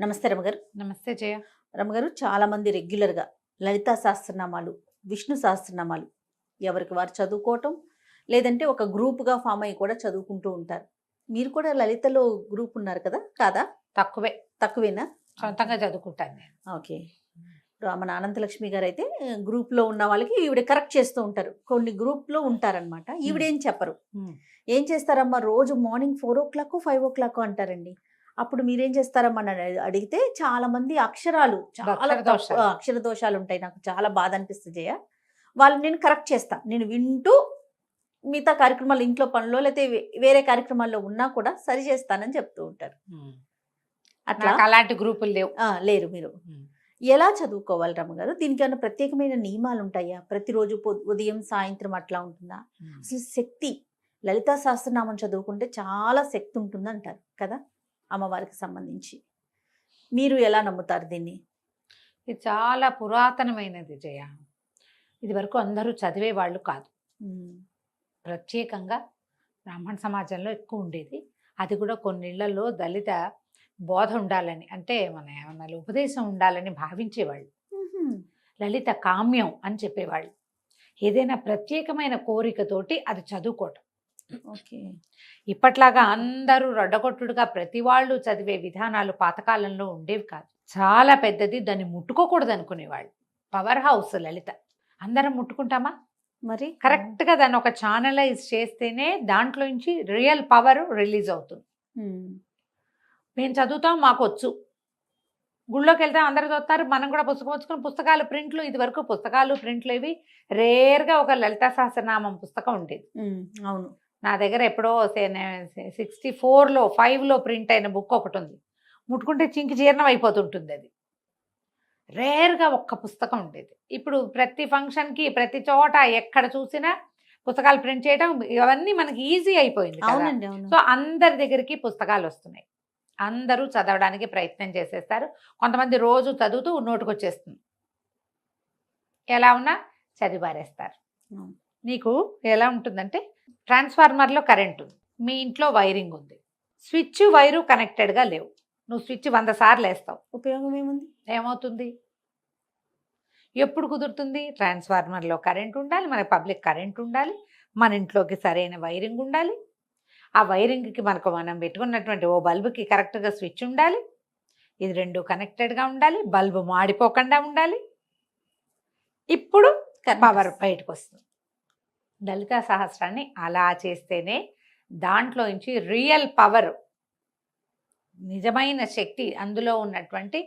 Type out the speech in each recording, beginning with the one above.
నమస్తే రమగారు. నమస్తే జయ. రమగారు, చాలా మంది రెగ్యులర్గా లలితా సహస్రనామాలు, విష్ణు సహస్రనామాలు ఎవరికి వారు చదువుకోవటం, లేదంటే ఒక గ్రూప్గా ఫామ్ అయ్యి కూడా చదువుకుంటూ ఉంటారు. మీరు కూడా లలితలో గ్రూప్ ఉన్నారు కదా, కాదా? తక్కువే, తక్కువేనా? సొంతంగా చదువుకుంటాను నేను. ఓకే. ఇప్పుడు మన అనంతలక్ష్మి గారు అయితే గ్రూప్లో ఉన్న వాళ్ళకి ఈవిడ కరెక్ట్ చేస్తూ ఉంటారు. కొన్ని గ్రూప్లో ఉంటారనమాట. ఈవిడేం చెప్పరు. ఏం చేస్తారమ్మా, రోజు మార్నింగ్ 4 o'clock 5 o'clock అంటారండి. అప్పుడు మీరేం చేస్తారమ్మా అని అడిగితే చాలా మంది అక్షరాలు చాలా అక్షర దోషాలు. అక్షర దోషాలు ఉంటాయి. నాకు చాలా బాధ అనిపిస్తుంది జయ. వాళ్ళు నేను కరెక్ట్ చేస్తా, నేను వింటూ మిగతా కార్యక్రమాలు, ఇంట్లో పనులు లేకపోతే వేరే కార్యక్రమాల్లో ఉన్నా కూడా సరి చేస్తానని చెప్తూ ఉంటారు. అట్లా నాకు అలాంటి గ్రూపులు లేవు. లేరు మీరు. ఎలా చదువుకోవాలి రమ్మగారు? దీనికి ఏమైనా ప్రత్యేకమైన నియమాలు ఉంటాయా? ప్రతిరోజు ఉదయం సాయంత్రం అట్లా ఉంటుందా? అసలు శక్తి, లలితా సహస్రనామం చదువుకుంటే చాలా శక్తి ఉంటుంది అంటారు కదా, అమ్మవారికి సంబంధించి. మీరు ఎలా నమ్ముతారు దీన్ని? ఇది చాలా పురాతనమైనది జయ. ఇది వరకు అందరూ చదివే వాళ్ళు కాదు. ప్రత్యేకంగా బ్రాహ్మణ సమాజంలో ఎక్కువ ఉండేది. అది కూడా కొన్నిళ్లలో దళిత బోధ ఉండాలని, అంటే మన ఏమన్నా ఉపదేశం ఉండాలని భావించేవాళ్ళు. లలిత కామ్యం అని చెప్పేవాళ్ళు. ఏదైనా ప్రత్యేకమైన కోరికతోటి అది చదువుకోవటం. ఓకే. ఇప్పట్లాగా అందరూ రొడ్డగొట్టుడుగా ప్రతి వాళ్ళు చదివే విధానాలు పాతకాలంలో ఉండేవి కాదు. చాలా పెద్దది, దాన్ని ముట్టుకోకూడదు అనుకునేవాళ్ళు. పవర్ హౌస్ లలిత. అందరం ముట్టుకుంటామా? మరి కరెక్ట్గా దాన్ని ఒక ఛానలైజ్ చేస్తేనే దాంట్లో నుంచి రియల్ పవర్ రిలీజ్ అవుతుంది. మేము చదువుతాం, మాకు వచ్చు. గుళ్ళోకి వెళ్తాం, అందరు చదువుతారు, మనం కూడా పుస్తకం వచ్చుకుని పుస్తకాలు ప్రింట్లు. ఇది వరకు పుస్తకాలు ప్రింట్లు ఇవి రేర్గా ఒక లలితా సహస్రనామం పుస్తకం ఉండేది. అవును, నా దగ్గర ఎప్పుడో 64లో 5లో ప్రింట్ అయిన బుక్ ఒకటి ఉంది. ముట్టుకుంటే చింకి జీర్ణం అయిపోతుంటుంది. అది రేర్గా ఒక్క పుస్తకం ఉండేది. ఇప్పుడు ప్రతి ఫంక్షన్కి ప్రతి చోట ఎక్కడ చూసినా పుస్తకాలు ప్రింట్ చేయడం ఇవన్నీ మనకి ఈజీ అయిపోయింది. సో అందరి దగ్గరికి పుస్తకాలు వస్తున్నాయి, అందరూ చదవడానికి ప్రయత్నం చేసేస్తారు. కొంతమంది రోజు చదువుతూ నోటుకొచ్చేస్తుంది, ఎలా ఉన్నా చదివారేస్తారు. నీకు ఎలా ఉంటుందంటే, ట్రాన్స్ఫార్మర్లో కరెంట్ ఉంది, మీ ఇంట్లో వైరింగ్ ఉంది, స్విచ్ వైరు కనెక్టెడ్గా లేవు. నువ్వు స్విచ్ 100 సార్లు వేస్తావు, ఉపయోగం ఏముంది? ఏమవుతుంది? ఎప్పుడు కుదురుతుంది? ట్రాన్స్ఫార్మర్లో కరెంట్ ఉండాలి, మన పబ్లిక్ కరెంట్ ఉండాలి, మన ఇంట్లోకి సరైన వైరింగ్ ఉండాలి, ఆ వైరింగ్కి మనం పెట్టుకున్నటువంటి ఓ బల్బుకి కరెక్ట్గా స్విచ్ ఉండాలి, ఇది 2 కనెక్టెడ్గా ఉండాలి, బల్బు మాడిపోకుండా ఉండాలి. ఇప్పుడు పవర్ బయటకు వస్తుంది. లలితా సహస్రాన్ని అలా చేస్తేనే దాంట్లో నుంచి రియల్ పవర్, నిజమైన శక్తి, అందులో ఉన్నటువంటి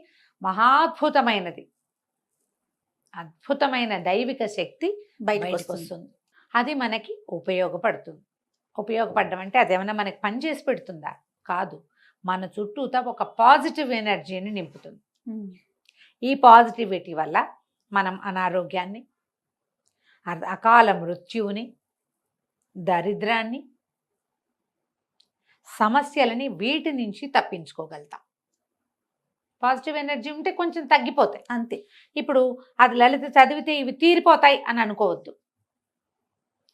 మహాద్భుతమైనది, అద్భుతమైన దైవిక శక్తి బయటకు వస్తుంది. అది మనకి ఉపయోగపడుతుంది. ఉపయోగపడడం అంటే అదేమన్నా మనకి పని చేసి పెడుతుందా? కాదు, మన చుట్టూతా ఒక పాజిటివ్ ఎనర్జీని నింపుతుంది. ఈ పాజిటివిటీ వల్ల మనం అనారోగ్యాన్ని, అకాల మృత్యువుని, దరిద్రాన్ని, సమస్యలని, వీటి నుంచి తప్పించుకోగలుగుతాం. పాజిటివ్ ఎనర్జీ ఉంటే కొంచెం తగ్గిపోతాయి అంతే. ఇప్పుడు అది లలిత చదివితే ఇవి తీరిపోతాయి అని అనుకోవద్దు,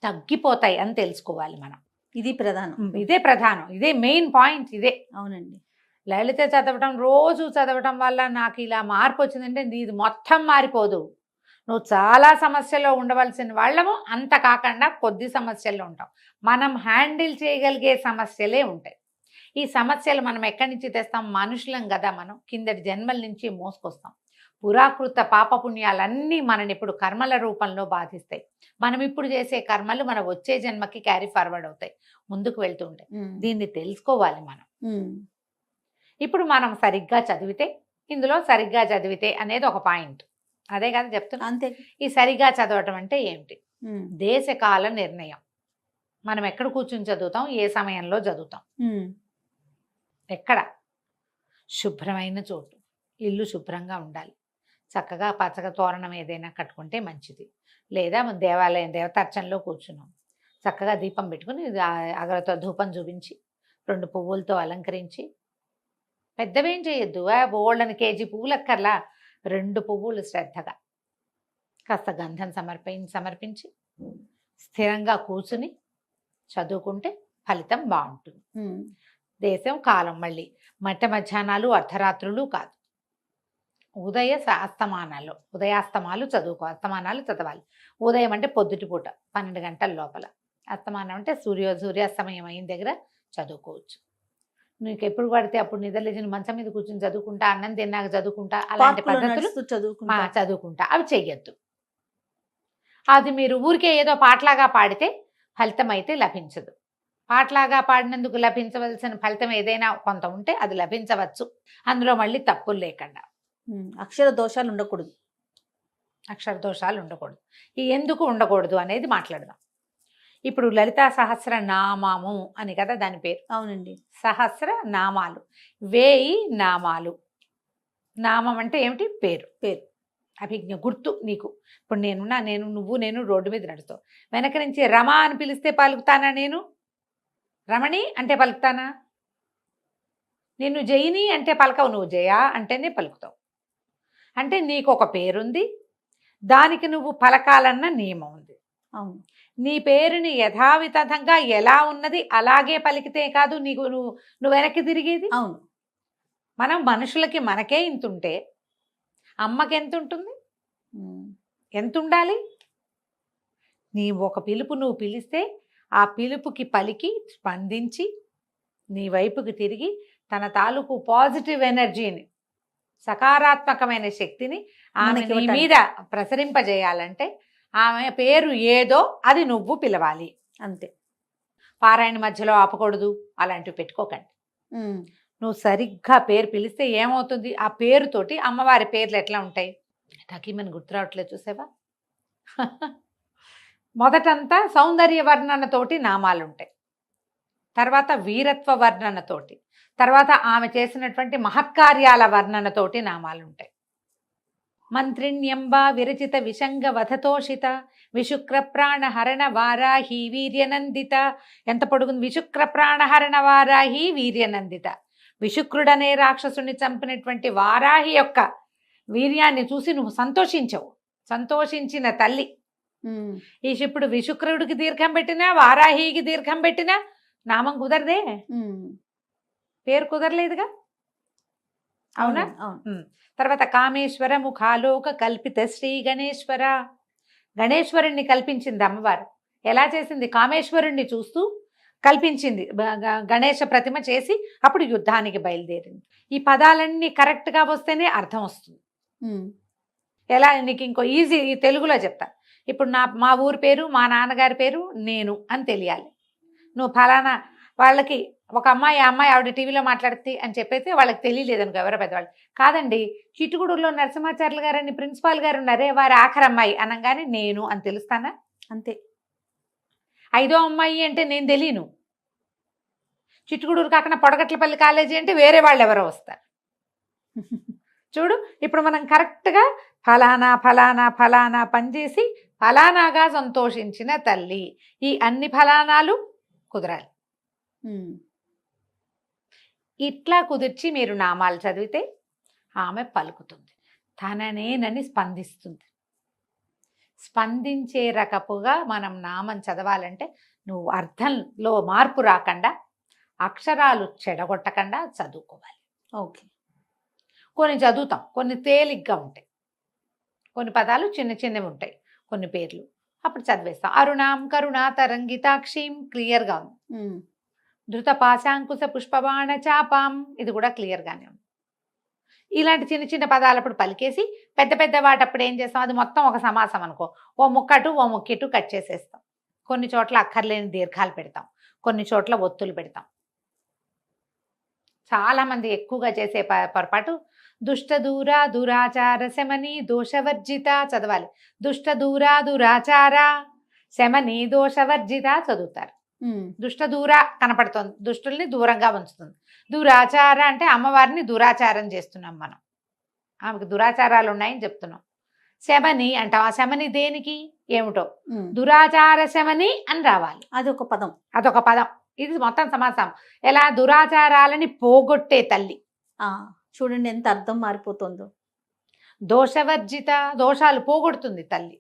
తగ్గిపోతాయి అని తెలుసుకోవాలి మనం. ఇది ప్రధానం, ఇదే ప్రధానం, ఇదే మెయిన్ పాయింట్ ఇదే. అవునండి. లలిత చదవటం, రోజు చదవటం వల్ల నాకు ఇలా మార్పు వచ్చిందంటే ఇది మొత్తం మారిపోదు. నువ్వు చాలా సమస్యల్లో ఉండవలసిన వాళ్ళము, అంత కాకుండా కొద్ది సమస్యల్లో ఉంటాం. మనం హ్యాండిల్ చేయగలిగే సమస్యలే ఉంటాయి. ఈ సమస్యలు మనం ఎక్కడి నుంచి తెస్తాం? మనుషులం కదా మనం, కిందటి జన్మల నుంచి మోసుకొస్తాం. పురాకృత పాపపుణ్యాలన్నీ మనని ఇప్పుడు కర్మల రూపంలో బాధిస్తాయి. మనం ఇప్పుడు చేసే కర్మలు మన వచ్చే జన్మకి క్యారీ ఫార్వర్డ్ అవుతాయి, ముందుకు వెళ్తూ ఉంటాయి. దీన్ని తెలుసుకోవాలి మనం. ఇప్పుడు మనం సరిగ్గా చదివితే, ఇందులో సరిగ్గా చదివితే అనేది ఒక పాయింట్, అదే కదా చెప్తున్నా. అంతే. ఈ సరిగ్గా చదవటం అంటే ఏమిటి? దేశకాల నిర్ణయం. మనం ఎక్కడ కూర్చుని చదువుతాం, ఏ సమయంలో చదువుతాం, ఎక్కడ? శుభ్రమైన చోటు, ఇల్లు శుభ్రంగా ఉండాలి, చక్కగా పచ్చగా తోరణం ఏదైనా కట్టుకుంటే మంచిది. లేదా దేవాలయం దేవతార్చనలో కూర్చున్నాం, చక్కగా దీపం పెట్టుకుని అగరతో ధూపం చూపించి 2 పువ్వులతో అలంకరించి, పెద్దవేం చేయొద్దు, బోళ్ళని కేజీ పువ్వులు అక్కర్లా, 2 పువ్వులు శ్రద్ధగా కాస్త గంధం సమర్పించి స్థిరంగా కూర్చుని చదువుకుంటే ఫలితం బాగుంటుంది. దేశం కాలం మళ్ళీ మట్ట మధ్యాహ్నాలు అర్ధరాత్రులు కాదు. అస్తమానాలు ఉదయాస్తమాలు చదువుకో. అస్తమానాలు చదవాలి. ఉదయం అంటే పొద్దుటిపూట 12 గంటల లోపల. అస్తమానం అంటే సూర్యాస్తమయం అయిన దగ్గర చదువుకోవచ్చు. నీకు ఎప్పుడు పడితే అప్పుడు నిద్రలేచిన మంచం మీద కూర్చొని చదువుకుంటా, అన్నం తిన్నాక చదువుకుంటా, అలాంటి పార్కులో పద్ధతులు నడుస్తూ చదువుకుంటా. చదువుకుంటా అవి చెయ్యొద్దు. అది మీరు ఊరికే ఏదో పాటలాగా పాడితే ఫలితం అయితే లభించదు. పాటలాగా పాడినందుకు లభించవలసిన ఫలితం ఏదైనా కొంత ఉంటే అది లభించవచ్చు, అందులో మళ్ళీ తప్పులు లేకుండా. అక్షర దోషాలు ఉండకూడదు. అక్షర దోషాలు ఉండకూడదు. ఈ ఎందుకు ఉండకూడదు అనేది మాట్లాడదాం. ఇప్పుడు లలితా సహస్ర నామము అని కదా దాని పేరు. అవునండి. సహస్ర నామాలు, 1000 నామాలు. నామం అంటే ఏమిటి? పేరు. పేరు. అభిజ్ఞ, గుర్తు. నీకు ఇప్పుడు నేను రోడ్డు మీద నడుస్తావు, వెనక నుంచి రమ అని పిలిస్తే పలుకుతానా? నేను రమణి అంటే పలుకుతానా? నిన్ను జయిని అంటే పలకవు, నువ్వు జయ అంటేనే పలుకుతావు. అంటే నీకు ఒక పేరుంది, దానికి నువ్వు పలకాలన్న నియమం ఉంది. అవును. నీ పేరుని యథావిధంగా ఎలా ఉన్నది అలాగే పలికితే కాదు నువ్వు వెనక్కి తిరిగేది. అవును. మనం మనుషులకి మనకే ఇంత ఉంటే అమ్మకి ఎంత ఉంటుంది? ఎంత ఉండాలి? నీ ఒక పిలుపు నువ్వు పిలిస్తే ఆ పిలుపుకి పలికి స్పందించి నీ వైపుకి తిరిగి తన తాలూకు పాజిటివ్ ఎనర్జీని, సకారాత్మకమైన శక్తిని ఆమె నీ మీద ప్రసరింపజేయాలంటే ఆమె పేరు ఏదో అది నువ్వు పిలవాలి అంతే. పారాయణ మధ్యలో ఆపకూడదు, అలాంటివి పెట్టుకోకండి. నువ్వు సరిగ్గా పేరు పిలిస్తే ఏమవుతుంది? ఆ పేరుతోటి అమ్మవారి పేర్లు ఎట్లా ఉంటాయి? టకీమని గుర్తు రావట్లేదు, చూసావా? మొదటంతా సౌందర్య వర్ణనతోటి నామాలు ఉంటాయి, తర్వాత వీరత్వ వర్ణనతోటి, తర్వాత ఆమె చేసినటువంటి మహత్కార్యాల వర్ణనతోటి నామాలు ఉంటాయి. మంత్రిణ్యంబ విరచిత విషంగ వధతోషిత విశుక్ర ప్రాణహరణ వారాహి వీర్యనందిత. ఎంత పొడుగుంది? విశుక్ర ప్రాణహరణ వారాహి వీర్యనందిత. విశుక్రుడనే రాక్షసుని చంపినటువంటి వారాహి యొక్క వీర్యాన్ని చూసి నువ్వు సంతోషించవు. సంతోషించిన తల్లి. ఇప్పుడు విశుక్రుడికి దీర్ఘం పెట్టినా వారాహికి దీర్ఘం పెట్టినా నామం కుదరదే, పేరు కుదరలేదుగా. అవునా? తర్వాత కామేశ్వర ముఖాలోక కల్పిత శ్రీ గణేశ్వర. గణేశ్వరుణ్ణి కల్పించింది అమ్మవారు. ఎలా చేసింది? కామేశ్వరుణ్ణి చూస్తూ కల్పించింది. గణేశ ప్రతిమ చేసి అప్పుడు యుద్ధానికి బయలుదేరింది. ఈ పదాలన్నీ కరెక్ట్గా వస్తేనే అర్థం వస్తుంది. ఎలా? నీకు ఇంకో ఈజీ తెలుగులో చెప్తా. ఇప్పుడు మా ఊరి పేరు, మా నాన్నగారి పేరు నేను అని తెలియాలి. నువ్వు ఫలానా వాళ్ళకి ఒక అమ్మాయి ఆవిడ టీవీలో మాట్లాడుతుంది అని చెప్పైతే వాళ్ళకి తెలియలేదు అనుకో, ఎవరో పెద్దవాళ్ళు. కాదండి, చిట్టుగూడూరులో నరసింహాచార్యులు గారని ప్రిన్సిపాల్ గారు ఉన్నారే, వారి ఆఖరి అమ్మాయి అనగానే నేను అని తెలుస్తానా? అంతే. 5వ అమ్మాయి అంటే నేను తెలియను. చిట్టుగూడూరు కాకుండా పొడగట్లపల్లి కాలేజీ అంటే వేరే వాళ్ళు ఎవరో వస్తారు. చూడు, ఇప్పుడు మనం కరెక్ట్గా ఫలానా ఫలానా ఫలానా పనిచేసి ఫలానాగా సంతోషించిన తల్లి, ఈ అన్ని ఫలానాలు కుదరాలి. ఇట్లా కుదిర్చి మీరు నామాలు చదివితే ఆమె పలుకుతుంది, తననేనని స్పందిస్తుంది. స్పందించే రకపుగా మనం నామం చదవాలంటే నువ్వు అర్థంలో మార్పు రాకుండా, అక్షరాలు చెడగొట్టకుండా చదువుకోవాలి. ఓకే. కొన్ని చదువుతాం, కొన్ని తేలిగ్గా ఉంటాయి, కొన్ని పదాలు చిన్న చిన్నవి ఉంటాయి, కొన్ని పేర్లు అప్పుడు చదివేస్తాం. అరుణాం కరుణా తరంగితాక్షీం క్లియర్గా ఉంది. ధృత పాశాంకుశ పుష్పబాణ చాపాం, ఇది కూడా క్లియర్గానే ఉంది. ఇలాంటి చిన్న చిన్న పదాలు అప్పుడు పలికేసి పెద్ద పెద్ద వాటప్పుడు ఏం చేస్తాం? అది మొత్తం ఒక సమాసం అనుకో, ఓ ముక్కటు ఓ ముక్కిటు కట్ చేసేస్తాం. కొన్ని చోట్ల అక్కర్లేని దీర్ఘాలు పెడతాం, కొన్ని చోట్ల ఒత్తులు పెడతాం. చాలామంది ఎక్కువగా చేసే పొరపాటు దుష్ట దూరా దురాచార శమని దోషవర్జిత చదవాలి. దుష్ట దూరా దురాచార శమని దోషవర్జిత చదువుతారు. దుష్ట దూర కనపడుతుంది, దుష్టుల్ని దూరంగా ఉంచుతుంది. దురాచార అంటే అమ్మవారిని దురాచారం చేస్తున్నాం మనం, ఆమెకు దురాచారాలు ఉన్నాయని చెప్తున్నాం. శమని అంటాం, ఆ శమని దేనికి ఏమిటో, దురాచార శమని అని రావాలి. అదొక పదం. ఇది మొత్తం సమాసం. ఎలా? దురాచారాలని పోగొట్టే తల్లి. చూడండి ఎంత అర్థం మారిపోతుందో. దోషవర్జిత, దోషాలు పోగొడుతుంది తల్లి.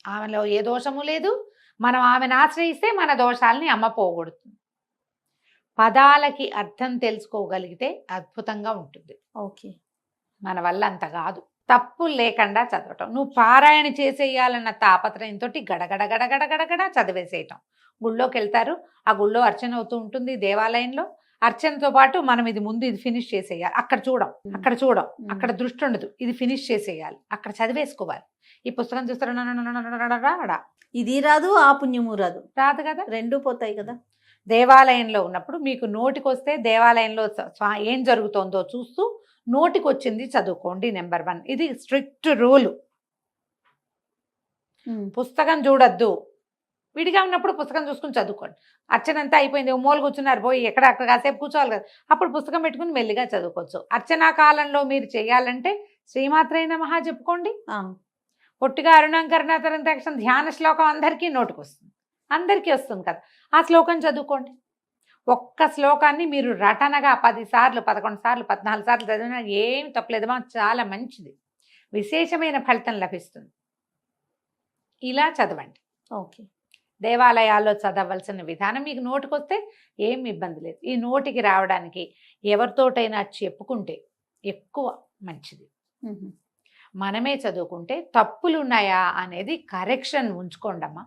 ఆమెలో ఏ దోషము లేదు, మనం ఆమెను ఆశ్రయిస్తే మన దోషాలని అమ్మ పోగొడుతుంది. పదాలకి అర్థం తెలుసుకోగలిగితే అద్భుతంగా ఉంటుంది. ఓకే. మన వల్ల అంత కాదు. తప్పులు లేకుండా చదవటం. నువ్వు పారాయణ చేసేయాలన్న తాపత్రయంతో గడగడ గడగడ గడగడ చదివేసేయటం. గుళ్ళోకి వెళ్తారు, ఆ గుళ్ళో అర్చన అవుతూ ఉంటుంది దేవాలయంలో. అర్చనతో పాటు మనం ఇది ముందు ఇది ఫినిష్ చేసేయాలి. అక్కడ చూడం, అక్కడ దృష్టి ఉండదు, ఇది ఫినిష్ చేసేయాలి, అక్కడ చదివేసుకోవాలి. ఈ పుస్తకం చూస్తారా, ఇది రాదు, ఆ పుణ్యము రాదు. రాదు కదా, రెండూ పోతాయి కదా. దేవాలయంలో ఉన్నప్పుడు మీకు నోటికొస్తే దేవాలయంలో ఏం జరుగుతోందో చూస్తూ నోటికి వచ్చింది చదువుకోండి. నెంబర్ 1, ఇది స్ట్రిక్ట్ రూల్. పుస్తకం చూడొద్దు. విడిగా ఉన్నప్పుడు పుస్తకం చూసుకుని చదువుకోండి. అర్చన అంతా అయిపోయింది, మూల కూర్చున్నారు, పోయి ఎక్కడ అక్కడ కాసేపు కూర్చోవాలి కదా, అప్పుడు పుస్తకం పెట్టుకుని మెల్లిగా చదువుకోవచ్చు. అర్చనా కాలంలో మీరు చేయాలంటే శ్రీమాత్రే నమః చెప్పుకోండి. పొట్టిగా అరుణాంకరణాతరంతక్షం ధ్యాన శ్లోకం అందరికీ నోటికి వస్తుంది, అందరికీ వస్తుంది కదా, ఆ శ్లోకం చదువుకోండి. ఒక్క శ్లోకాన్ని మీరు రటనగా 10 సార్లు 11 సార్లు 14 సార్లు చదివినా ఏం తప్పలేదమ్మా, చాలా మంచిది, విశేషమైన ఫలితం లభిస్తుంది. ఇలా చదవండి. ఓకే. దేవాలయాల్లో చదవలసిన విధానం మీకు నోటికొస్తే ఏం ఇబ్బంది లేదు. ఈ నోటికి రావడానికి ఎవరితోటైనా చెప్పుకుంటే ఎక్కువ మంచిది. మనమే చదువుకుంటే తప్పులు ఉన్నాయా అనేది కరెక్షన్ ఉంచుకోండమ్మా.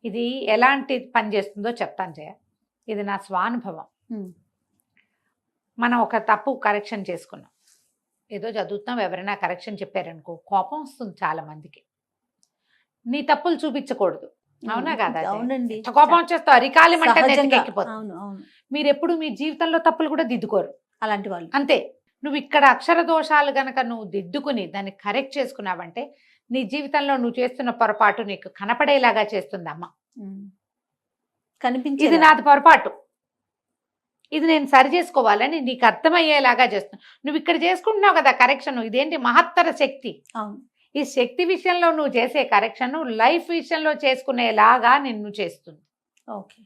ఇది ఎలాంటి పని చేస్తుందో చెప్తాను జయ, ఇది నా స్వానుభవం. మనం ఒక తప్పు కరెక్షన్ చేసుకున్నాం, ఏదో చదువుతాం, ఎవరైనా కరెక్షన్ చెప్పారనుకో కోపం వస్తుంది చాలా మందికి. నీ తప్పులు చూపించకూడదు, అవునా కదా? అవునండి. కోపం వచ్చేస్తావు, అరికాలి మంట ఎక్కిపోతుంది. అవును అవును. మీరు ఎప్పుడు మీ జీవితంలో తప్పులు కూడా దిద్దుకోరు అలాంటి వాళ్ళు. అంతే. నువ్వు ఇక్కడ అక్షర దోషాలు గనక నువ్వు దిద్దుకుని దాన్ని కరెక్ట్ చేసుకున్నావంటే నీ జీవితంలో నువ్వు చేస్తున్న పొరపాటు నీకు కనపడేలాగా చేస్తుందమ్మ. కనిపించి ఇది నాది పొరపాటు, ఇది నేను సరి చేసుకోవాలని నీకు అర్థమయ్యేలాగా చేస్తున్నావు. నువ్వు ఇక్కడ చేసుకుంటున్నావు కదా కరెక్షన్, ఇదేంటి మహత్తర శక్తి. అవును. ఈ శక్తి విషయంలో నువ్వు చేసే కరెక్షన్ లైఫ్ విషయంలో చేసుకునేలాగా నిన్ను చేస్తుంది. ఓకే.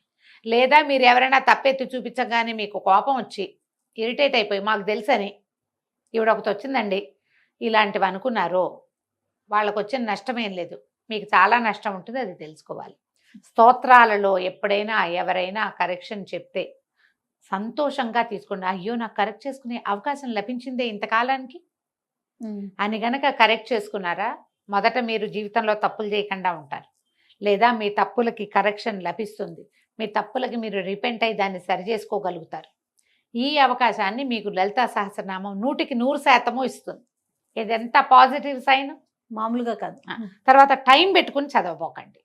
లేదా మీరు ఎవరైనా తప్పెత్తి చూపించగానే మీకు కోపం వచ్చి ఇరిటేట్ అయిపోయి మాకు తెలుసని ఈవిడ ఒకటి వచ్చిందండి ఇలాంటివి అనుకున్నారో వాళ్ళకు వచ్చిన నష్టం ఏం లేదు, మీకు చాలా నష్టం ఉంటుంది, అది తెలుసుకోవాలి. స్తోత్రాలలో ఎప్పుడైనా ఎవరైనా కరెక్షన్ చెప్తే సంతోషంగా తీసుకోండి. అయ్యో నాకు కరెక్ట్ చేసుకునే అవకాశం లభించిందే ఇంతకాలానికి అని గనక కరెక్ట్ చేసుకున్నారా, మొదట మీరు జీవితంలో తప్పులు చేయకుండా ఉంటారు. లేదా మీ తప్పులకి కరెక్షన్ లభిస్తుంది, మీ తప్పులకి మీరు రిపెంట్ అయ్యి దాన్ని సరి చేసుకోగలుగుతారు. ఈ అవకాశాన్ని మీకు లలితా సహస్రనామం 100% ఇస్తుంది. ఇది ఎంత పాజిటివ్ సైన్, మామూలుగా కాదు. తర్వాత టైం పెట్టుకుని చదవబోకండి.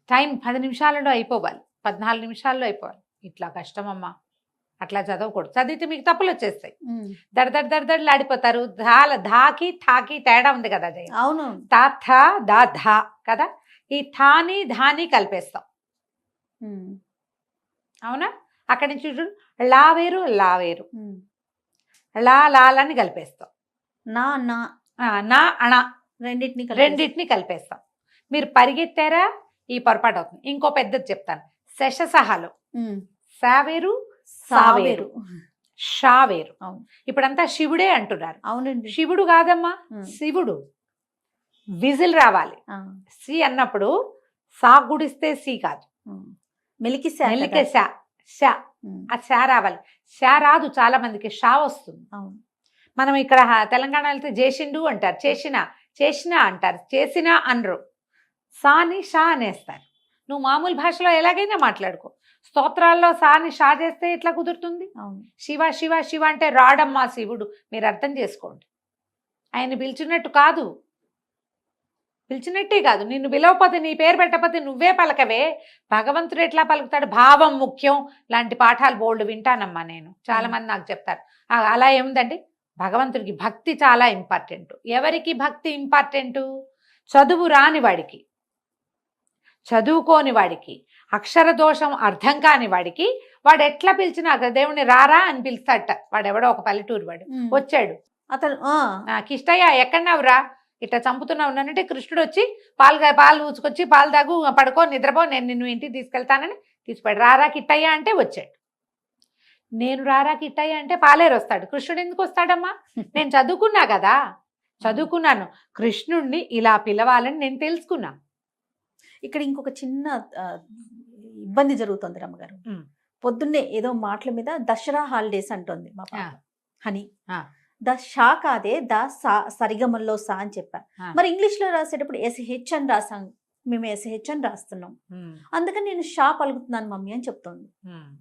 టైం 10 నిమిషాలలో అయిపోవాలి, 14 నిమిషాల్లో అయిపోవాలి. ఇట్లా కష్టమమ్మా, అట్లా చదవకూడదు. చదివితే మీకు తప్పులు వచ్చేస్తాయి, దడదడలాడిపోతారు. ధాకి థాకి తేడా ఉంది కదా జయ. అవును. తా థా దా ధా కదా, ఈ థాని ధాని కలిపేస్తాం, అవునా? అక్కడి నుంచి చూడు, లా వేరు లా వేరు, లాలని కలిపేస్తాం, నా నా నా అణ రెండింటిని కలిపేస్తాం. మీరు పరిగెత్తారా ఈ పొరపాటు అవుతుంది. ఇంకో పెద్దది చెప్తాను, శశసహలో సావేరు సావేరు షావేరు. ఇప్పుడంతా శివుడే అంటున్నారు. అవునండి. శివుడు కాదమ్మా, శివుడు. విజిల్ రావాలి. సి అన్నప్పుడు సా గుడిస్తే సి కాదు, మెలికి శా, ఆ శా రావాలి. శా రాదు చాలా మందికి, షా వస్తుంది. మనం ఇక్కడ తెలంగాణ వెళ్తే చేసిండు అంటారు, చేసిన అంటారు, చేసినా అనరు. సాని షా అనేస్తారు. నువ్వు మామూలు భాషలో ఎలాగైనా మాట్లాడుకో, స్తోత్రాల్లో సాని షా చేస్తే ఎట్లా కుదురుతుంది? శివ శివ శివ అంటే రాడమ్మా శివుడు, మీరు అర్థం చేసుకోండి. ఆయన పిలిచినట్టు కాదు, పిలిచినట్టే కాదు. నిన్ను పిలవకపోతే, నీ పేరు పెట్టకపోతే నువ్వే పలకవే, భగవంతుడు ఎట్లా పలుకుతాడు? భావం ముఖ్యం లాంటి పాఠాలు బోల్డ్ వింటానమ్మా నేను. చాలా మంది నాకు చెప్తారు అలా ఏముందండి, భగవంతుడికి భక్తి చాలా ఇంపార్టెంట్. ఎవరికి భక్తి ఇంపార్టెంటు? చదువు రాని వాడికి, చదువుకోని వాడికి, అక్షర దోషం అర్థం కాని వాడికి, వాడు ఎట్లా పిలిచినా దేవుని రారా అని పిలుస్తాడట. వాడెవడో ఒక పల్లెటూరు వాడు వచ్చాడు, అతను నాకు ఇష్టయ్యా ఎక్కడన్నావురా, ఇట్లా చంపుతున్నావు అంటే కృష్ణుడు వచ్చి పాలు ఊచుకొచ్చి పాలు తాగు పడుకో నిద్రపో, నేను నిన్ను ఇంటికి తీసుకెళ్తానని తీసుకుపోయాడు. రారా కిట్టయ్యా అంటే వచ్చాడు. నేను రారా కిట్టయ్యా అంటే పాలేరు వస్తాడు, కృష్ణుడు ఎందుకు వస్తాడమ్మా? నేను చదువుకున్నా కదా, చదువుకున్నాను, కృష్ణుడిని ఇలా పిలవాలని నేను తెలుసుకున్నా. ఇక్కడ ఇంకొక చిన్న ఇబ్బంది జరుగుతుంది రమ్మగారు. పొద్దున్నే ఏదో మాటల మీద దసరా హాలిడేస్ అంటుంది మా పాప ఆ. హనీ. ఆ. ద షా కాదే ద సా సరిగమల్లో సా అని చెప్పా. ఆ. మరి ఇంగ్లీష్ లో రాసేటప్పుడు ఎస్హెచ్ అని రాసాం, మేము ఎస్హెచ్ అని రాస్తున్నాం, ఉమ్. అందుకని నేను షా పలుకుతున్నాను మమ్మీ అని చెప్తోంది. ఉమ్.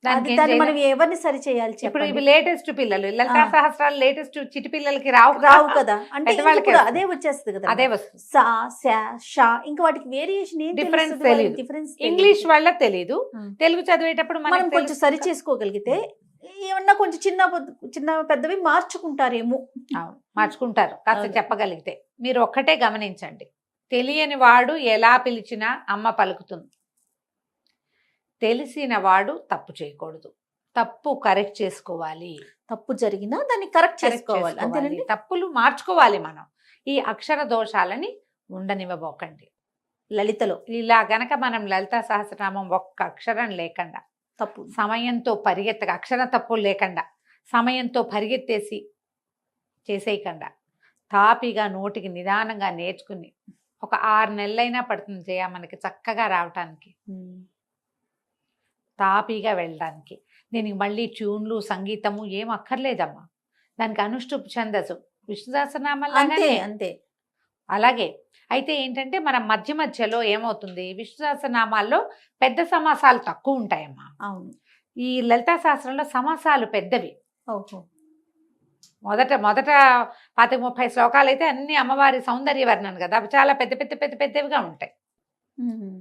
అది దానికి ఏం దాన్ని చేయలేం. మనం ఎవరిని సరి చేయాలి ఇప్పుడు చెప్పండి? ఇవి లేటెస్ట్ పిల్లలు లలితా ఆ. సహస్రాలు లేటెస్ట్ చిటి పిల్లలకి రావు రావు కదా, అంటే పెద్దవాళ్ళకే ఇప్పుడు వస్తుంది. అదే వచ్చేస్తుంది కదా, అదే వస్తుంది. సా శా షా, ఇంకా వాటికి వేరియేషన్ ఏం Difference తెలుస్తుంది? వాళ్ళకి తెలీదు. difference ఇంగ్లీష్ తెలీదు. వాళ్ళ తెలీదు, ఉమ్. తెలుగు చదివేటప్పుడు మనం మనకు కొంచెం సరి చేసుకోగలిగితే ఏమన్నా కొంచెం చిన్న పెద్దవి మార్చుకుంటారేమో. అవును, మార్చుకుంటారు కాస్త అవును. చెప్పగలిగితే. మీరు ఒక్కటే గమనించండి, తెలియని వాడు ఎలా పిలిచినా అమ్మ పలుకుతుంది. తెలిసిన వాడు తప్పు చేయకూడదు, తప్పు కరెక్ట్ చేసుకోవాలి. తప్పు జరిగినా దాన్ని కరెక్ట్ కరెక్ట్ చేసుకోవాలి, అంతేనండి. తప్పులు మార్చుకోవాలి మనం. ఈ అక్షర దోషాలని ఉండనివ్వబోకండి. లలితలో ఇలా గనక మనం లలితా సహస్రనామం ఒక్క అక్షరం లేకుండా, తప్పు సమయంతో పరిగెత్తగా, అక్షర తప్పులు లేకుండా సమయంతో పరిగెత్తేసి చేసేయకుండా తాపిగా నోటికి నిదానంగా నేర్చుకుని ఒక 6 నెలలైనా పడుతుంది జయ మనకి చక్కగా రావటానికి, ఉమ్. తాపీగా వెళ్ళడానికి. దీనికి మళ్ళీ ట్యూన్లు సంగీతము ఏం అక్కర్లేదమ్మా. దానికి అనుష్ఠుప్ ఛందస్సు విష్ణు అంతే సహస్రనామాలాగానే అంతే. అలాగే. అయితే ఏంటంటే మనం మధ్య మధ్యలో ఏమవుతుంది, విష్ణు సహస్రనామాల్లో పెద్ద సమాసాలు తక్కువ ఉంటాయమ్మా. అవును. ఈ లలితా శాస్త్రంలో సమాసాలు పెద్దవి. ఓహో. మొదట 25-30 శ్లోకాలు అయితే అన్ని అమ్మవారి సౌందర్య వర్ణన కదా, అవి చాలా పెద్దవిగా ఉంటాయి. ఉమ్.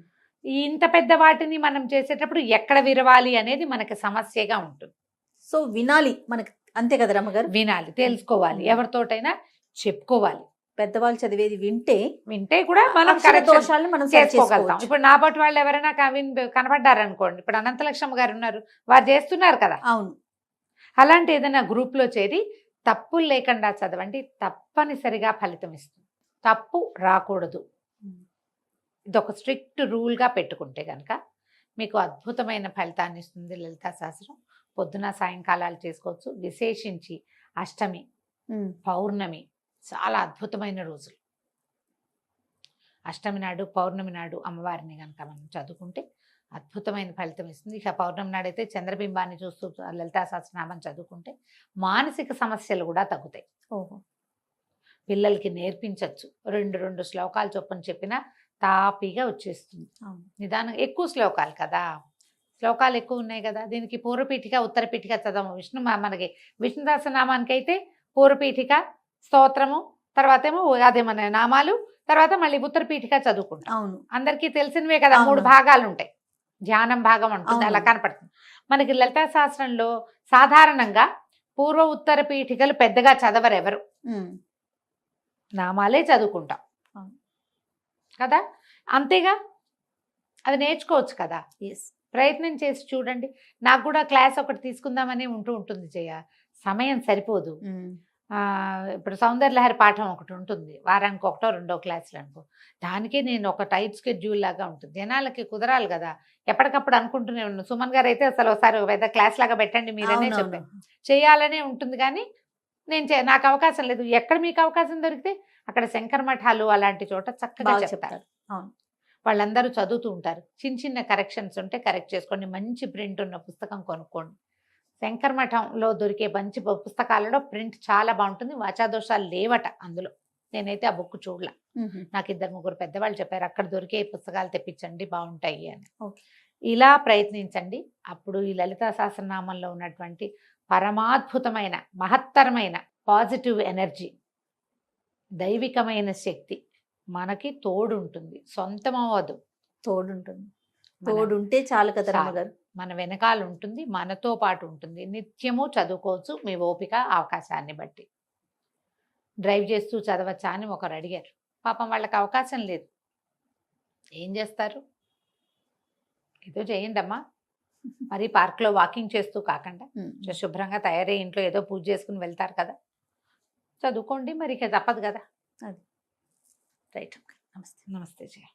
ఇంత పెద్ద వాటిని మనం చేసేటప్పుడు ఎక్కడ విరవాలి అనేది మనకి సమస్యగా ఉంటుంది. సో వినాలి మనకి, అంతే కదా రమ్మగారు? వినాలి, తెలుసుకోవాలి, ఎవరితోటైనా చెప్పుకోవాలి. పెద్దవాళ్ళు చదివేది వింటే కూడా మనం అక్షర దోషాలను మనం సరి చేసుకోగలుగుతాం. చేసుకోవచ్చు. ఇప్పుడు నా పాటు వాళ్ళు ఎవరైనా కనపడ్డారనుకోండి, ఇప్పుడు అనంతలక్ష్మి గారు ఉన్నారు, వారు చేస్తున్నారు కదా. అవును. అలాంటి ఏదైనా గ్రూప్ లో చేరి తప్పులు లేకుండా చదవండి, తప్పనిసరిగా ఫలితం ఇస్తుంది. తప్పు రాకూడదు, ఇదొక స్ట్రిక్ట్ రూల్గా పెట్టుకుంటే కనుక మీకు అద్భుతమైన ఫలితాన్ని ఇస్తుంది లలితా శాస్త్రం. పొద్దున సాయంకాలాలు చేసుకోవచ్చు, విశేషించి అష్టమి, పౌర్ణమి చాలా అద్భుతమైన రోజులు. అష్టమి నాడు పౌర్ణమి నాడు అమ్మవారిని కనుక మనం చదువుకుంటే అద్భుతమైన ఫలితం ఇస్తుంది. ఇక పౌర్ణమి నాడైతే చంద్రబింబాన్ని చూస్తూ లలితా సహస్రనామం చదువుకుంటే మానసిక సమస్యలు కూడా తగ్గుతాయి. ఓహో. పిల్లలకి నేర్పించవచ్చు, 2 శ్లోకాలు చొప్పున చెప్పినా తాపీగా వచ్చేస్తుంది. నిదానం, ఎక్కువ శ్లోకాలు కదా, శ్లోకాలు ఎక్కువ ఉన్నాయి కదా. దీనికి పూర్వపీఠిక ఉత్తరపీఠిక చదవము. మనకి విష్ణు సహస్రనామానికి అయితే పూర్వపీఠిక స్తోత్రము, తర్వాత ఏమో అదే మన నామాలు, తర్వాత మళ్ళీ ఉత్తరపీఠిక చదువుకుంటాం. అవును, అందరికీ తెలిసినవే కదా. 3 భాగాలు ఉంటాయి, ధ్యానం భాగం ఉంటుంది, అలా కనపడుతుంది. మనకి లలితా శాస్త్రంలో సాధారణంగా పూర్వ ఉత్తర పీఠికలు పెద్దగా చదవరు ఎవరు, నామాలే చదువుకుంటాం కదా. అంతేగా, అది నేర్చుకోవచ్చు కదా. ప్రయత్నం చేసి చూడండి. నాకు కూడా క్లాస్ ఒకటి తీసుకుందామని ఉంటుంది జయ, సమయం సరిపోదు. ఇప్పుడు సౌందర్యలహరి పాఠం ఒకటి ఉంటుంది, వారానికి 1-2 క్లాసులు అనుకో. దానికే నేను ఒక టైట్ షెడ్యూల్ లాగా ఉంటుంది, జనాలకి కుదరాలి కదా. ఎప్పటికప్పుడు అనుకుంటూనే ఉన్నాను. సుమన్ గారు అయితే అసలు ఒకసారి పెద్ద క్లాస్ లాగా పెట్టండి మీరనే చెప్పాను, చేయాలనే ఉంటుంది. కానీ నాకు అవకాశం లేదు. ఎక్కడ మీకు అవకాశం దొరికితే అక్కడ శంకర మఠాలు అలాంటి చోట చక్కగా చెప్తారు. వాళ్ళందరూ చదువుతూ ఉంటారు. చిన్న కరెక్షన్స్ ఉంటే కరెక్ట్ చేసుకోండి. మంచి ప్రింట్ ఉన్న పుస్తకం కొనుక్కోండి. శంకర మఠంలో దొరికే మంచి పుస్తకాలలో ప్రింట్ చాలా బాగుంటుంది. వాచాదోషాలు లేవట అందులో. నేనైతే ఆ బుక్ చూడలా, నాకు 2-3 పెద్దవాళ్ళు చెప్పారు అక్కడ దొరికే పుస్తకాలు తెప్పించండి బాగుంటాయి అని. ఇలా ప్రయత్నించండి. అప్పుడు ఈ లలితా సహస్రనామంలో ఉన్నటువంటి పరమాద్భుతమైన మహత్తరమైన పాజిటివ్ ఎనర్జీ, దైవికమైన శక్తి మనకి తోడుంటుంది. సొంతం అవ్వదు, తోడుంటే చాలు కదా రమ్మగారు. మన వెనకాల ఉంటుంది, మనతో పాటు ఉంటుంది. నిత్యము చదువుకోవచ్చు మీ ఓపిక అవకాశాన్ని బట్టి. డ్రైవ్ చేస్తూ చదవచ్చా అని ఒకరు అడిగారు. పాపం వాళ్ళకి అవకాశం లేదు, ఏం చేస్తారు? ఏదో చేయండి అమ్మా. మరి పార్క్లో వాకింగ్ చేస్తూ కాకుండా శుభ్రంగా తయారై ఇంట్లో ఏదో పూజ చేసుకుని వెళ్తారు కదా, చదువుకోండి. మరి ఇక తప్పదు కదా. అది రైట్. నమస్తే. నమస్తే జయ.